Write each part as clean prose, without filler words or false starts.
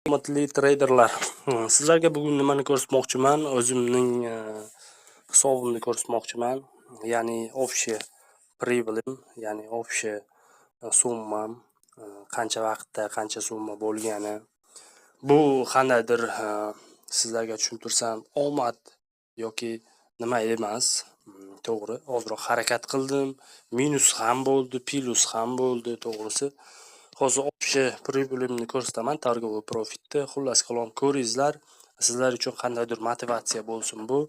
Hurmatli treyderlar, sizlarga bugun nimani ko'rsatmoqchiman? O'zimning hisobimni ko'rsatmoqchiman. Ya'ni общий приbilim, ya'ni общий summam, qancha vaqtda qancha summa bo'lgani. Bu qandaydir sizlarga tushuntirsam omad yoki nima emas. To'g'ri, ozroq harakat qildim. Minus ham bo'ldi, plus ham bo'ldi, to'g'risi. Hozir общий приbilimni ko'rsataman, торговый profitni. Xullas kalom ko'ringizlar. Sizlar uchun qandaydir motivatsiya bo'lsin bu.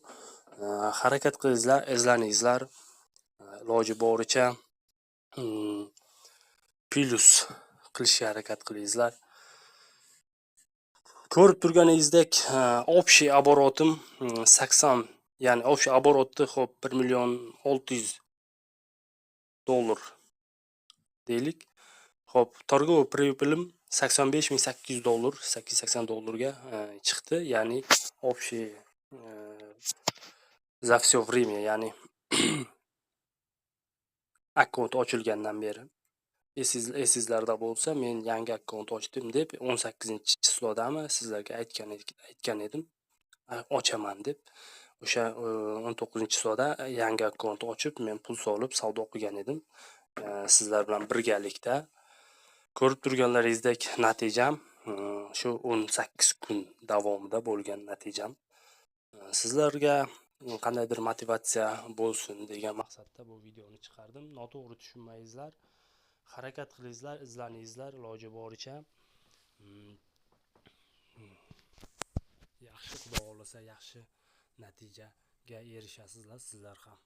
Harakat qilingizlar, izlaningizlar. Iloji boricha plus qilishga harakat qilingizlar. Ko'rib turganingizdek, общий обороtim 80, ya'ni общий оборотni xo'p 1.600.000 deylik. Xo'p, торговый приbilim $85.800, $880 chiqdi, ya'ni общий за все время, ya'ni akkaunt ochilgandan beri. Esingizlarda bo'lsa, men yangi akkaunt ochdim deb 18-chislodami sizlarga aytgan edim. Ochaman deb. O'sha 19-chiloda yangi akkaunt ochib, men pul solib savdo qilgan edim. Sizlar bilan birgalikda. Ko'rib turganlaringizdek natijam shu 18 kun davomida bo'lgan natijam. Sizlarga qandaydir motivatsiya bo'lsin degan maqsadda bu videoni chiqardim. Noto'g'ri tushunmangizlar. Harakat qilingizlar, izlaningizlar, iloji boricha. Yaxshi, xudo xolasa yaxshi natijaga erishasizlar sizlar ham.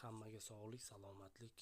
Hammaga sog'lik, salomatlik.